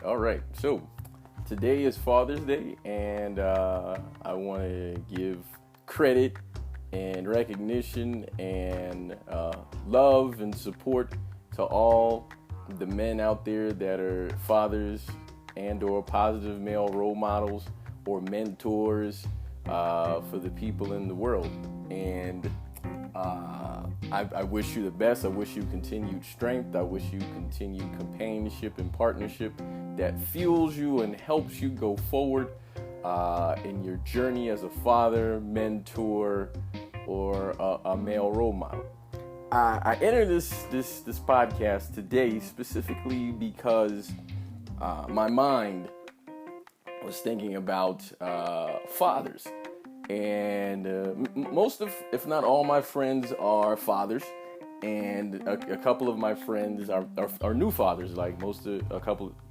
All right. So today is Father's Day, and I want to give credit and recognition and love and support to all the men out there that are fathers and/or positive male role models or mentors for the people in the world. And I wish you the best. I wish you continued strength. I wish you continued companionship and partnership that fuels you and helps you go forward in your journey as a father, mentor, or a male role model. I enter this podcast today specifically because my mind was thinking about fathers. And most of, if not all, my friends are fathers, and a couple of my friends are new fathers. Like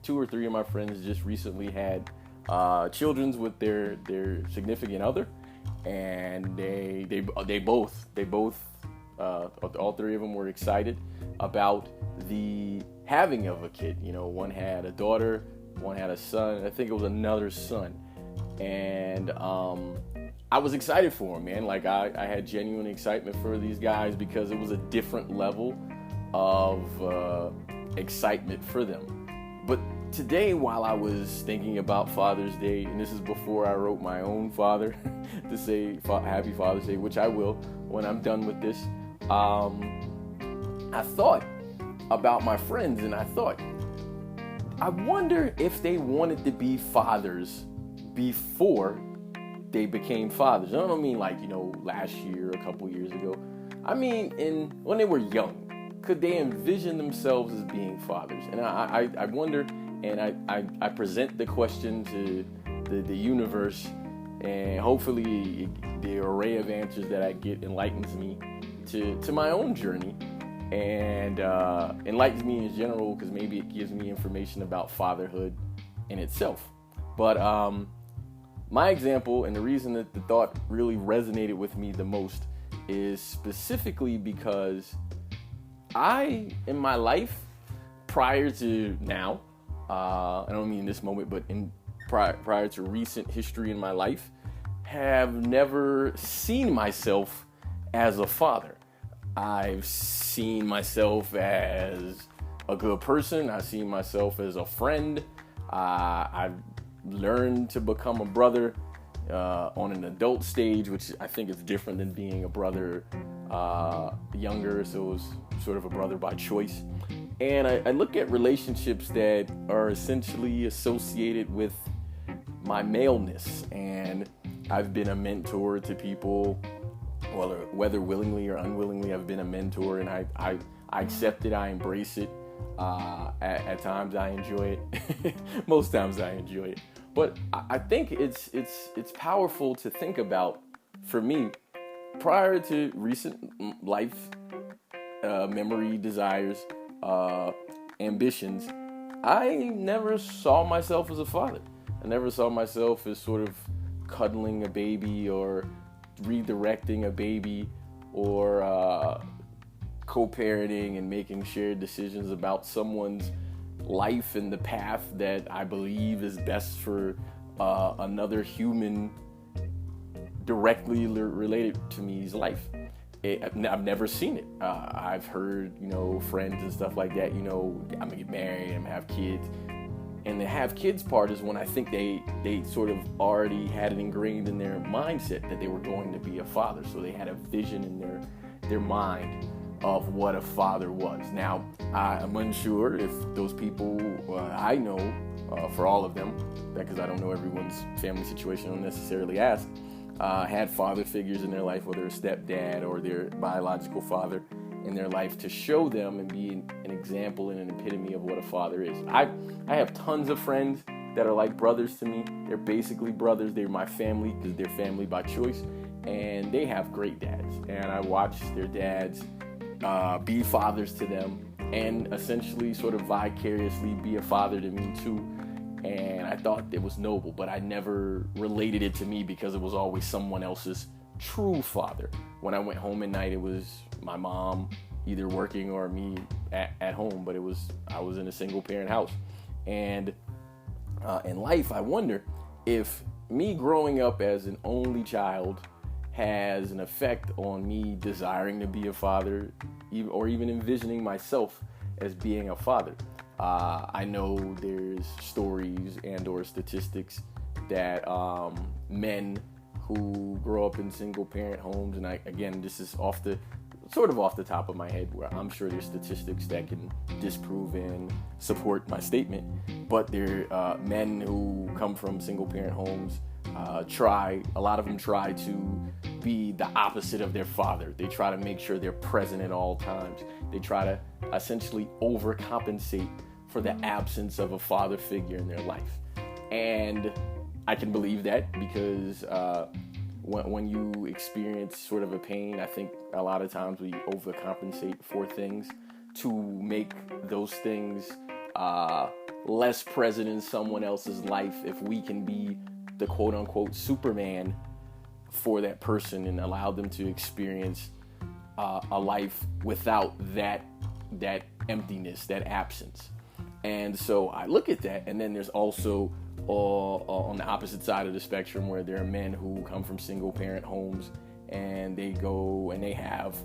two or three of my friends just recently had children with their significant other, and they both all three of them were excited about the having of a kid. You know, one had a daughter, one had a son. I think it was another son, and I was excited for him, man. Like I had genuine excitement for these guys because it was a different level of excitement for them. But today, while I was thinking about Father's Day, and this is before I wrote my own father to say Happy Father's Day, which I will when I'm done with this, I thought about my friends, and I thought, I wonder if they wanted to be fathers before they became fathers. I don't mean like, last year, a couple years ago. I mean, when they were young, could they envision themselves as being fathers? And I wonder, and I present the question to the universe, and hopefully the array of answers that I get enlightens me to my own journey, and enlightens me in general, because maybe it gives me information about fatherhood in itself. But my example, and the reason that the thought really resonated with me the most, is specifically because I, in my life, prior to now, I don't mean this moment, but prior to recent history in my life, have never seen myself as a father. I've seen myself as a good person. I've seen myself as a friend. I've learned to become a brother on an adult stage, which I think is different than being a brother younger, so it was sort of a brother by choice. And I look at relationships that are essentially associated with my maleness, and I've been a mentor to people, whether willingly or unwillingly. I've been a mentor, and I accept it, I embrace it. At times I enjoy it. Most times I enjoy it. But I think it's powerful to think about, for me, prior to recent life, memory, desires, ambitions, I never saw myself as a father. I never saw myself as sort of cuddling a baby or redirecting a baby or co-parenting and making shared decisions about someone's life and the path that I believe is best for another human directly related to me's life. I've never seen it. I've heard, friends and stuff like that, I'm gonna get married, I'm gonna have kids. And the have kids part is when I think they sort of already had it ingrained in their mindset that they were going to be a father. So they had a vision in their mind of what a father was. Now, I'm unsure if those people I know, for all of them, because I don't know everyone's family situation, I don't necessarily ask, had father figures in their life, whether a stepdad or their biological father in their life, to show them and be an example and an epitome of what a father is. I have tons of friends that are like brothers to me. They're basically brothers. They're my family because they're family by choice, and they have great dads. And I watch their dads be fathers to them, and essentially sort of vicariously be a father to me too. And I thought it was noble, but I never related it to me because it was always someone else's true father. When I went home at night, it was my mom either working or me at home, but I was in a single parent house. And in life, I wonder if me growing up as an only child has an effect on me desiring to be a father, or even envisioning myself as being a father. I know there's stories and or statistics that men who grow up in single parent homes, and again, this is off the top of my head, where I'm sure there's statistics that can disprove and support my statement, but there men who come from single parent homes a lot of them try to be the opposite of their father. They try to make sure they're present at all times. They try to essentially overcompensate for the absence of a father figure in their life. And I can believe that because when you experience sort of a pain, I think a lot of times we overcompensate for things to make those things less present in someone else's life. If we can be the quote unquote Superman for that person and allow them to experience a life without that emptiness, that absence. And so I look at that, and then there's also on the opposite side of the spectrum where there are men who come from single parent homes and they go and they have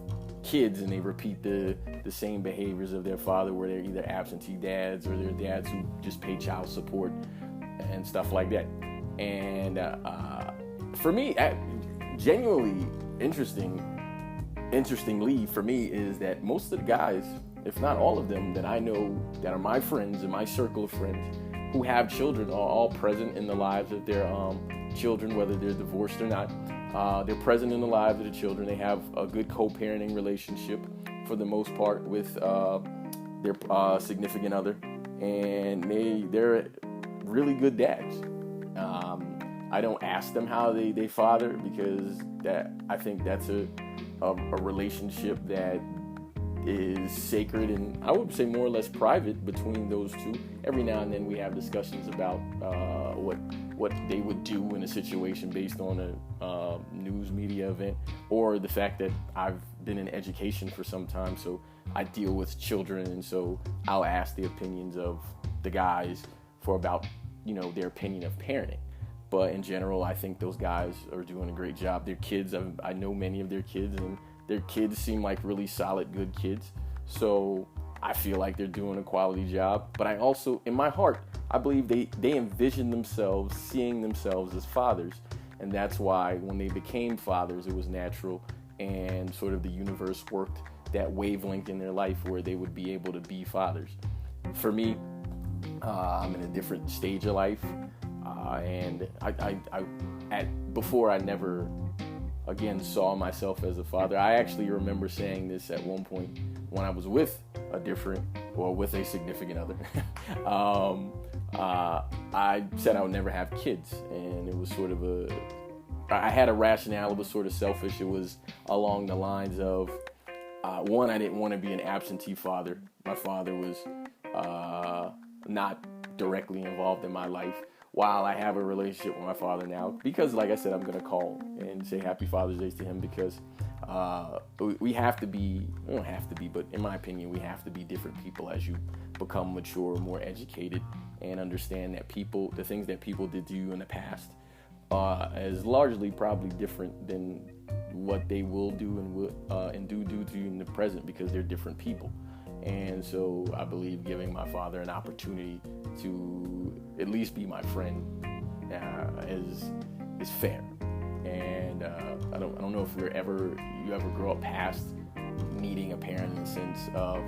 kids and they repeat the same behaviors of their father, where they're either absentee dads or they're dads who just pay child support and stuff like that. And for me, genuinely interestingly for me, is that most of the guys, if not all of them, that I know that are my friends in my circle of friends who have children, are all present in the lives of their children, whether they're divorced or not. They're present in the lives of the children. They have a good co-parenting relationship for the most part with their significant other, and they're really good dads. I don't ask them how they father, because I think that's a relationship that is sacred and I would say more or less private between those two. Every now and then we have discussions about what they would do in a situation based on a news media event, or the fact that I've been in education for some time, so I deal with children, and so I'll ask the opinions of the guys for about their opinion of parenting. But in general, I think those guys are doing a great job. Their kids, I know many of their kids, and their kids seem like really solid, good kids. So I feel like they're doing a quality job. But I also, in my heart, I believe they envision themselves, seeing themselves as fathers. And that's why when they became fathers, it was natural, and sort of the universe worked that wavelength in their life where they would be able to be fathers. For me, I'm in a different stage of life. And before I never again saw myself as a father. I actually remember saying this at one point when I was with a significant other. I said I would never have kids, and it was sort of I had a rationale. It was sort of selfish. It was along the lines of, one, I didn't want to be an absentee father. My father was not directly involved in my life, while I have a relationship with my father now, because like I said, I'm going to call and say Happy Father's Day to him, because we have to be, we don't have to be, but in my opinion, we have to be different people as you become mature, more educated, and understand that the things that people did to you in the past is largely probably different than what they will do and do to you in the present, because they're different people. And so I believe giving my father an opportunity to at least be my friend is fair. And I don't know if you ever grow up past needing a parent in the sense of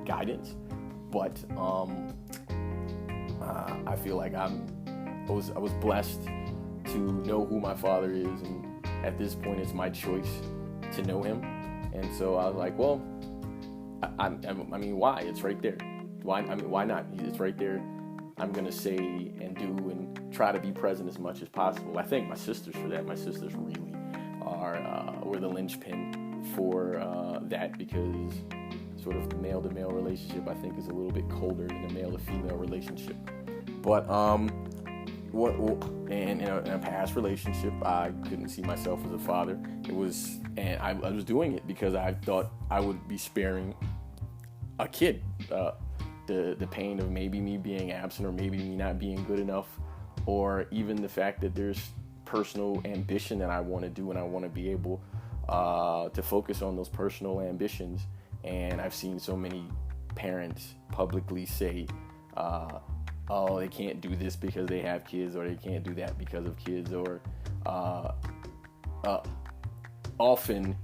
guidance, but I feel like I was blessed to know who my father is, and at this point it's my choice to know him. And so I was like, well, I mean, why? It's right there. Why not? It's right there. I'm going to say and do and try to be present as much as possible. I thank my sisters for that. My sisters really were the linchpin for that, because sort of the male-to-male relationship, I think, is a little bit colder than the male-to-female relationship. But in a past relationship, I couldn't see myself as a father. And I was doing it because I thought I would be sparing a kid the pain of maybe me being absent or maybe me not being good enough, or even the fact that there's personal ambition that I want to do and I want to be able to focus on those personal ambitions. And I've seen so many parents publicly say, oh, they can't do this because they have kids, or they can't do that because of kids, or often,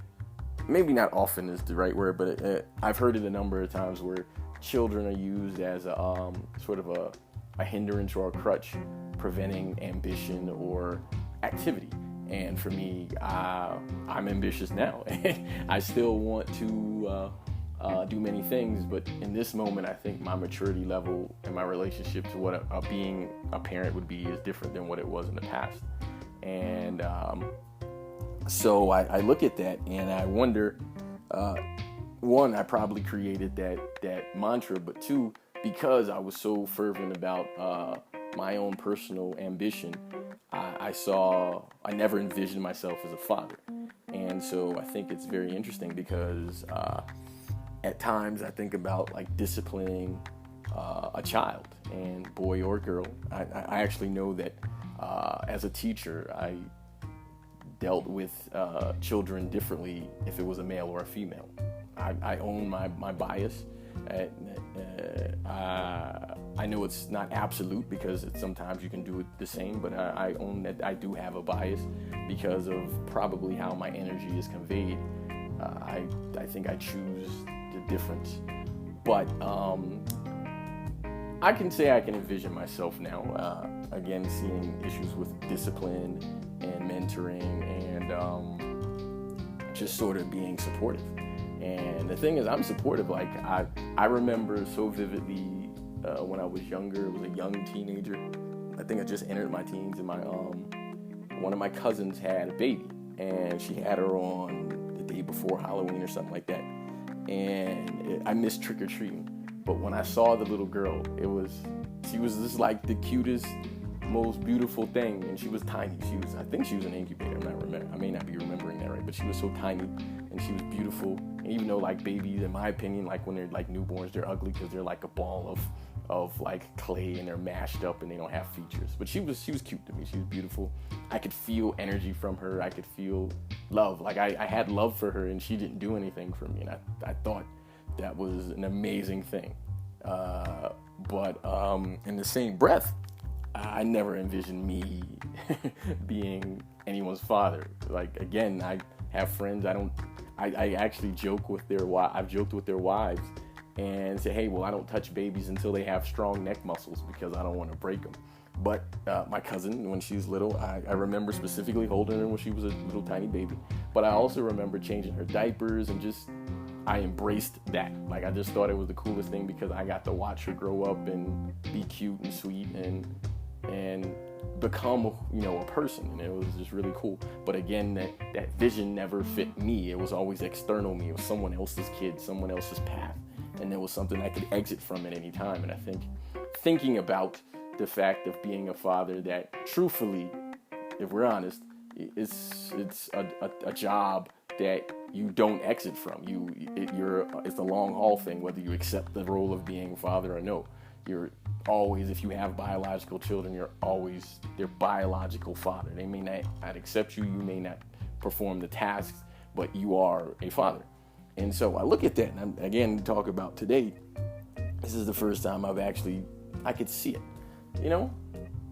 maybe not often is the right word, but I've heard it a number of times where children are used as a sort of a hindrance or a crutch preventing ambition or activity. And for me, I'm ambitious now. I still want to do many things, but in this moment, I think my maturity level and my relationship to what being a parent would be is different than what it was in the past. And so I look at that and I wonder, one, I probably created that mantra, but two, because I was so fervent about my own personal ambition, I never envisioned myself as a father. And so I think it's very interesting because at times I think about like disciplining a child, and boy or girl. I actually know that as a teacher, I dealt with children differently if it was a male or a female. I own my bias. I know it's not absolute because sometimes you can do it the same, but I own that I do have a bias because of probably how my energy is conveyed. I think I choose the difference. But I can say I can envision myself now, again, seeing issues with discipline and mentoring and just sort of being supportive. And the thing is, I'm supportive. Like, I remember so vividly when I was younger, I was a young teenager. I think I just entered my teens, and one of my cousins had a baby, and she had her on the day before Halloween or something like that. And I missed trick-or-treating. But when I saw the little girl, she was just like the cutest, most beautiful thing, and she was tiny. I think she was an incubator. I may not be remembering that right, but she was so tiny, and she was beautiful. And even though like babies, in my opinion, like when they're like newborns, they're ugly because they're like a ball of like clay and they're mashed up and they don't have features. But she was cute to me. She was beautiful. I could feel energy from her. I could feel love. Like I had love for her, and she didn't do anything for me, and I thought that was an amazing thing. But in the same breath, I never envisioned me being anyone's father. Like, again, I have friends. I actually joke with I've joked with their wives and say, hey, well, I don't touch babies until they have strong neck muscles because I don't want to break them. But my cousin, when she was little, I remember specifically holding her when she was a little tiny baby. But I also remember changing her diapers, and I embraced that. Like, I just thought it was the coolest thing because I got to watch her grow up and be cute and sweet and become, a person, and it was just really cool. But again, that vision never fit me. It was always external me. It was someone else's kid, someone else's path, and there was something I could exit from at any time. And I think thinking about the fact of being a father, that truthfully, if we're honest, it's a job that you don't exit from. It's a long haul thing, whether you accept the role of being a father or no. You're always, if you have biological children, you're always their biological father. They may not accept you, you may not perform the tasks, but you are a father. And so I look at that, and again, talk about today, this is the first time I could see it, and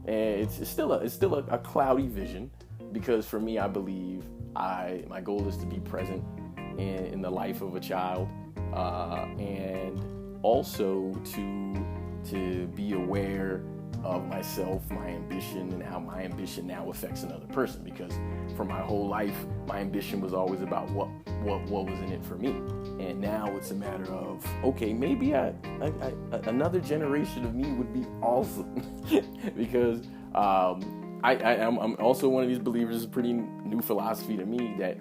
it's still a cloudy vision, because for me, I believe my goal is to be present in the life of a child, and also to be aware of myself, my ambition, and how my ambition now affects another person. Because for my whole life, my ambition was always about what was in it for me. And now it's a matter of, okay, maybe another generation of me would be awesome. Because I'm also one of these believers. It's a pretty new philosophy to me that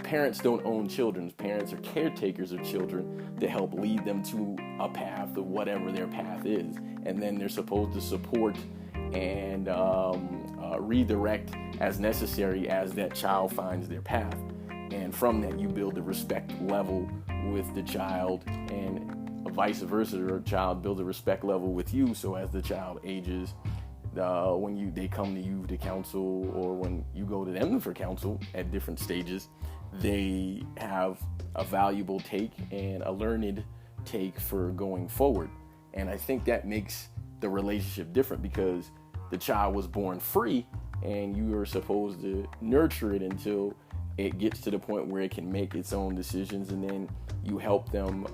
parents don't own children. Parents are caretakers of children to help lead them to a path of whatever their path is. And then they're supposed to support and redirect as necessary as that child finds their path. And from that, you build a respect level with the child. And vice versa, or a child builds a respect level with you. So as the child ages, when they come to you to counsel, or when you go to them for counsel at different stages, they have a valuable take and a learned take for going forward. And I think that makes the relationship different, because the child was born free and you are supposed to nurture it until it gets to the point where it can make its own decisions, and then you help them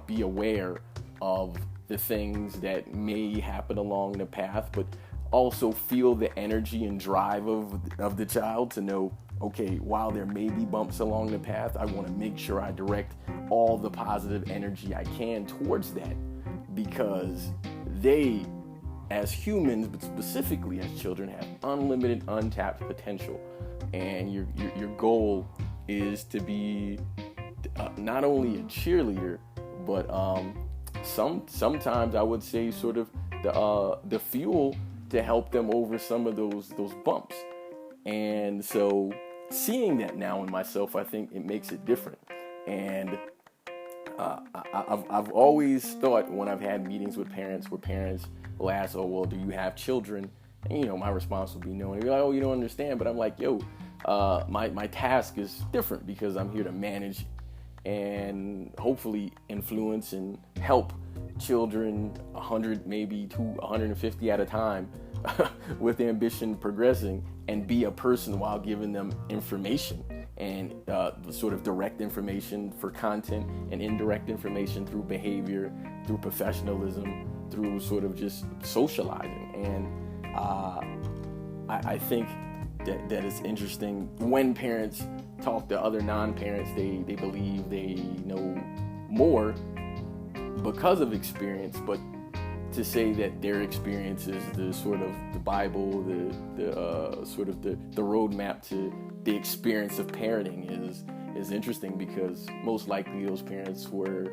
be aware of the things that may happen along the path, but also feel the energy and drive of the child to know, okay, while there may be bumps along the path, I want to make sure I direct all the positive energy I can towards that, because they, as humans, but specifically as children, have unlimited, untapped potential. And your goal is to be not only a cheerleader, but sometimes I would say sort of the fuel to help them over some of those bumps. And so seeing that now in myself, I think it makes it different. And I've always thought, when I've had meetings with parents where parents will ask, oh, well, do you have children? And, my response will be no. And they'll be like, oh, you don't understand. But I'm like, my task is different, because I'm here to manage and hopefully influence and help children 100, maybe 150 at a time with ambition progressing, and be a person while giving them information, and sort of direct information for content, and indirect information through behavior, through professionalism, through sort of just socializing. And I think that is interesting. When parents talk to other non-parents, they believe they know more because of experience, but to say that their experience is the sort of the Bible, the sort of the roadmap to the experience of parenting is interesting, because most likely those parents were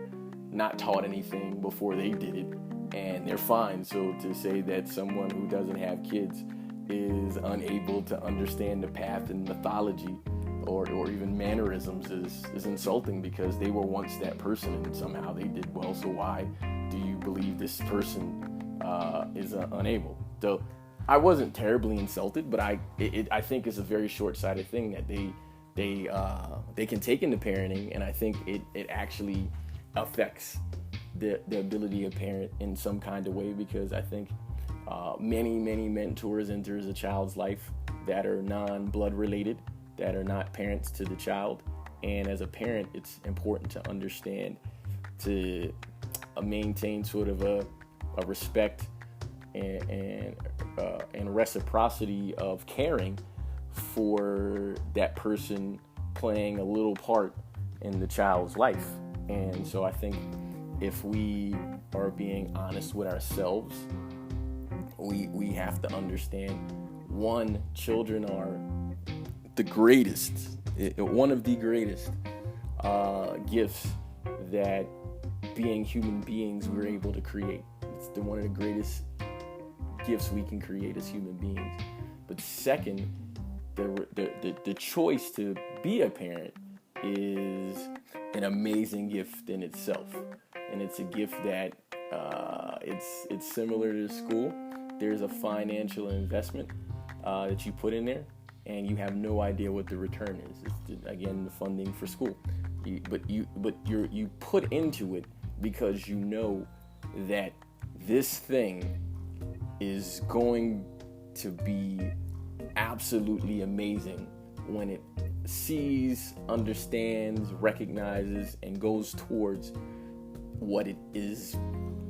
not taught anything before they did it, and they're fine. So to say that someone who doesn't have kids is unable to understand the path and mythology or even mannerisms is insulting, because they were once that person and somehow they did well. So why do you believe this person is unable? So I wasn't terribly insulted, but I think it's a very short-sighted thing that they can take into parenting, and I think it actually affects the ability of parent in some kind of way, because I think many mentors enter a child's life that are non-blood related, that are not parents to the child. And as a parent, it's important to understand, to maintain sort of a respect and reciprocity of caring for that person playing a little part in the child's life. And so I think if we are being honest with ourselves, we have to understand, one, children are the greatest, one of the greatest gifts that being human beings we're able to create. It's one of the greatest gifts we can create as human beings. But second, the choice to be a parent is an amazing gift in itself, and it's a gift that it's similar to school. There's a financial investment that you put in there, and you have no idea what the return is. It's, again, the funding for school. But you put into it because you know that this thing is going to be absolutely amazing when it sees, understands, recognizes, and goes towards what it is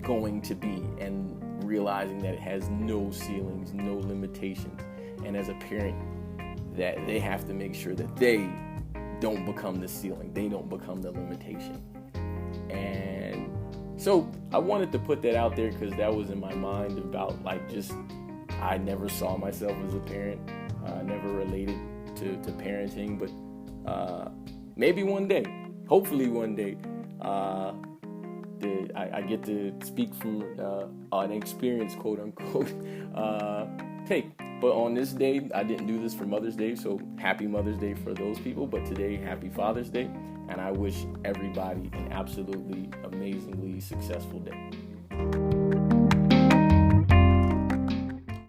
going to be, and realizing that it has no ceilings, no limitations. And as a parent, that they have to make sure that they don't become the ceiling, they don't become the limitation. And so I wanted to put that out there because that was in my mind about I never saw myself as a parent. I never related to parenting, but maybe one day, hopefully one day, I get to speak from an experience, quote unquote, take. But on this day, I didn't do this for Mother's Day, so happy Mother's Day for those people. But today, happy Father's Day. And I wish everybody an absolutely amazingly successful day.